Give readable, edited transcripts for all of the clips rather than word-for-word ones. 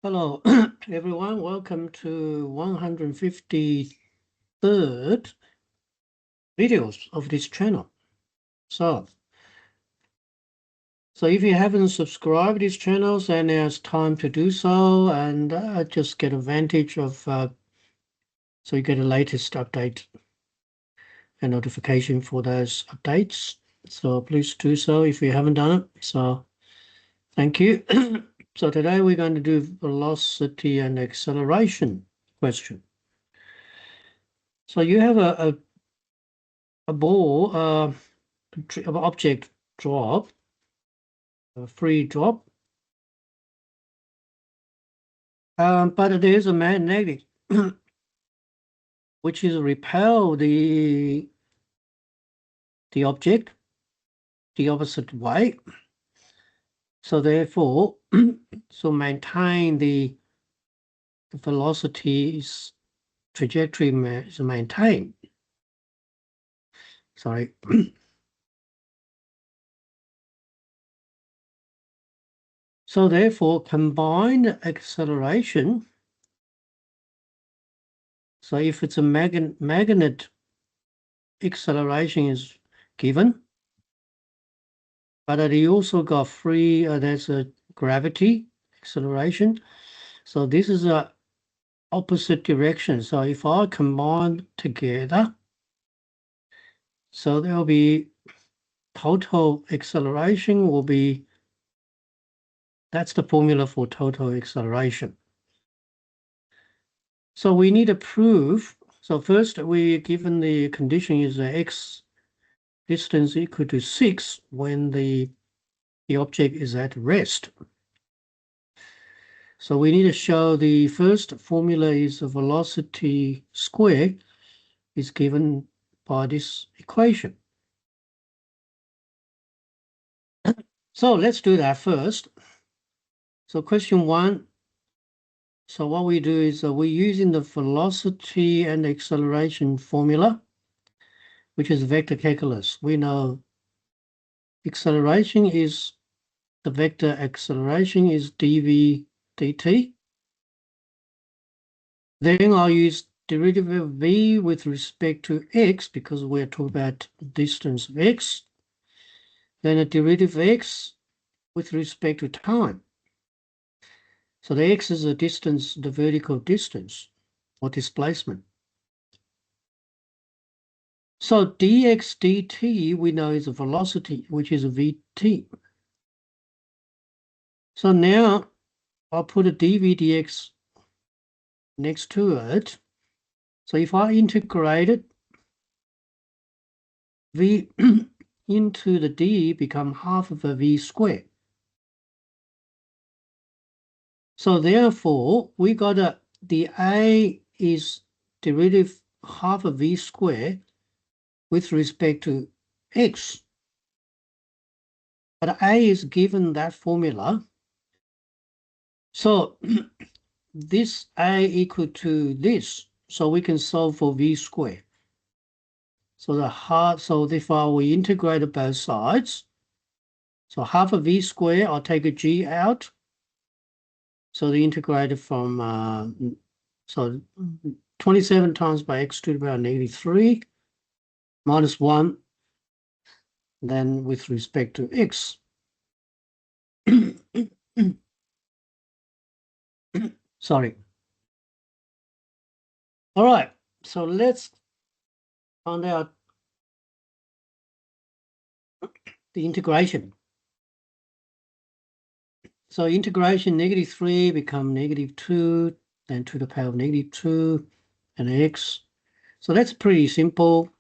Hello, everyone. Welcome to 153rd videos of this channel. So if you haven't subscribed to this channel, then it's time to do so, and just get advantage of so you get the latest update and notification for those updates. So please do so if you haven't done it. So thank you. So today we're going to do velocity and acceleration question. So you have a ball, an object drop, a free drop, but there's a magnetic which is repel the object the opposite way. So therefore, so maintain the velocity's trajectory is maintained. Sorry. So therefore, combined acceleration. So if it's a magnet acceleration is given, but it also got free. There's a gravity acceleration. So this is a opposite direction. So if I combine together, so there will be total acceleration will be, that's the formula for total acceleration. So we need to prove, so first we given the condition is x distance equal to 6 when the object is at rest. So we need to show the first formula is the velocity square is given by this equation. So let's do that first. So question 1. So what we do is we're using the velocity and acceleration formula, which is vector calculus. We know acceleration is, the vector acceleration is dv dt. Then I'll use derivative of v with respect to x because we're talking about distance of x. Then a derivative of x with respect to time. So the x is the distance, the vertical distance or displacement. So dx dt we know is a velocity, which is a vt. So now I'll put a dv dx next to it. So if I integrate it, v into the d become half of a v squared. So therefore, we got the a is derivative half of v squared with respect to x. But a is given that formula. So this a equal to this. So we can solve for v squared. So therefore we integrate both sides. So half of v squared, I'll take a g out. So the integrated from, so 27 times by x to the power -3 minus 1, then with respect to x. Sorry. All right, so let's find out the integration. So integration -3 become -2, then to the power of -2 and x. So that's pretty simple.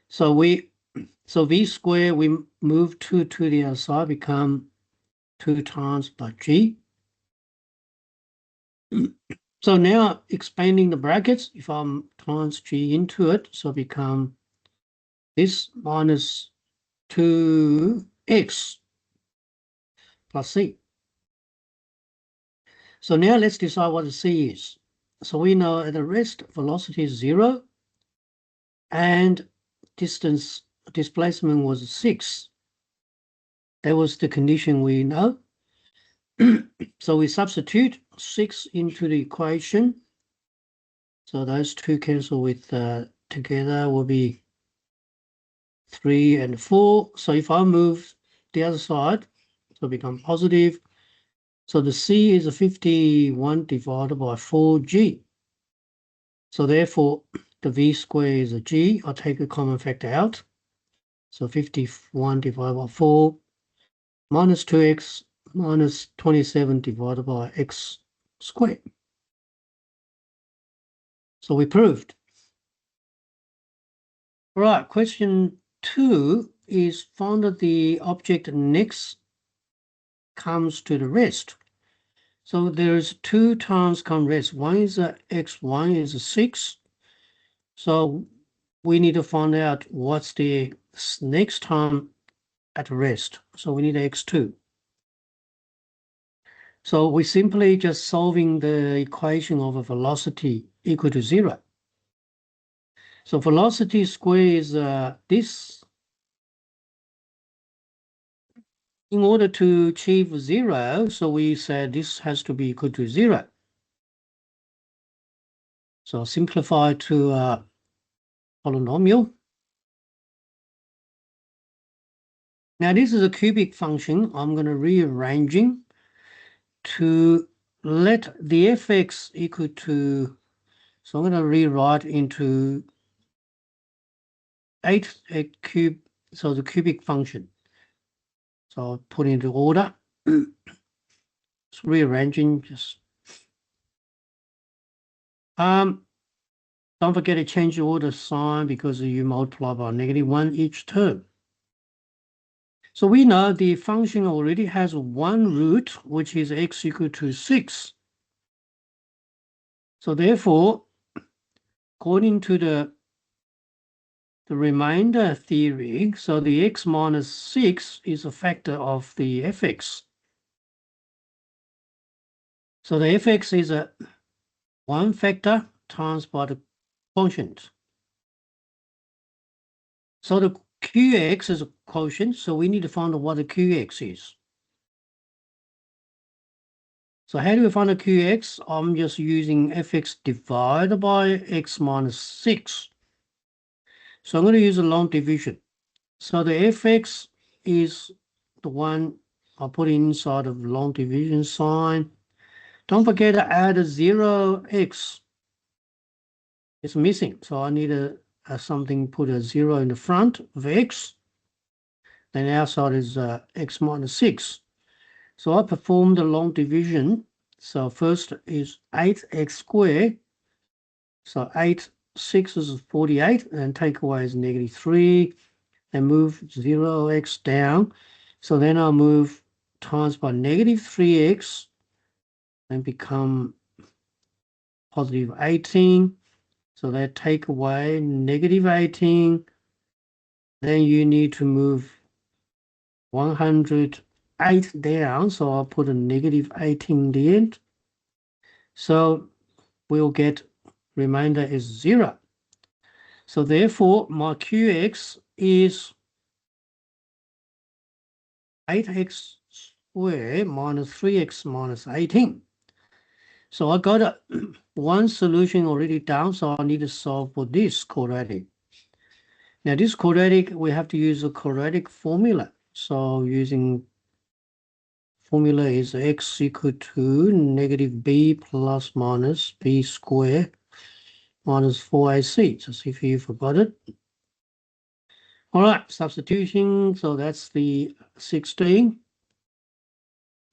So v squared, we move 2 to the other side, become 2 times by g. So now expanding the brackets, if I'm times g into it, so become this minus 2x plus c. So now let's decide what the c is. So we know at the rest velocity is 0 and displacement was 6. That was the condition we know. So we substitute 6 into the equation. So those two cancel with together will be 3 and 4. So if I move the other side, so become positive. So the C is a 51 divided by 4G. So therefore, the V square is a G. I'll take a common factor out. So 51 divided by 4 minus 2x minus 27 divided by x squared. So we proved. All right, question 2 is find that the object next comes to the rest. So there's 2 times come rest. One is a x, one is a 6. So we need to find out what's the next time at rest. So we need x2. So we're simply just solving the equation of a velocity equal to 0. So velocity square is this. In order to achieve 0, so we said this has to be equal to 0. So simplify to a polynomial. Now this is a cubic function. I'm going to rearranging to let the fx equal to, so I'm going to rewrite into 8 cube, so the cubic function. So I'll put into order. It's rearranging just. Don't forget to change the order sign because you multiply by -1 each term. So we know the function already has one root, which is x equal to 6. So therefore, according to the remainder theory, so the x minus 6 is a factor of the fx. So the fx is a 1 factor times by the quotient. So the qx is a quotient, so we need to find out what the qx is. So how do we find the qx? I'm just using fx divided by x minus 6. So I'm going to use a long division. So the fx is the one I'll put inside of long division sign. Don't forget to add a 0x. It's missing, so I need something, put a 0 in the front of x. Then outside is x minus 6. So I perform the long division. So first is 8x squared. So 8, 6 is 48, and take away is -3. And move 0x down. So then I'll move times by -3x and become positive 18. So that take away -18. Then you need to move 108 down. So I'll put a -18 in the end. So we'll get remainder is 0. So therefore, my qx is 8x squared minus 3x minus 18. So I got one solution already down, so I need to solve for this quadratic. Now this quadratic, we have to use a quadratic formula. So using formula is x equal to -b plus minus b squared minus 4ac. Just if you forgot it. All right, substitution. So that's the 16.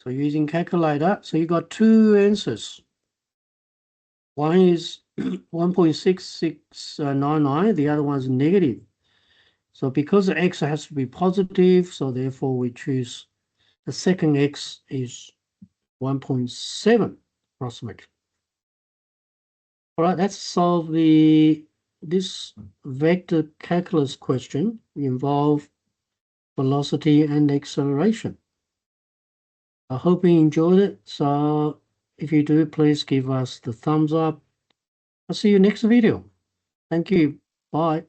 So using calculator, so you got two answers. One is 1.6699, the other one is negative. So because the x has to be positive, so therefore we choose the second x is 1.7 approximately. All right, let's solve this vector calculus question. We involve velocity and acceleration. I hope you enjoyed it. So if you do, please give us the thumbs up. I'll see you next video. Thank you. Bye.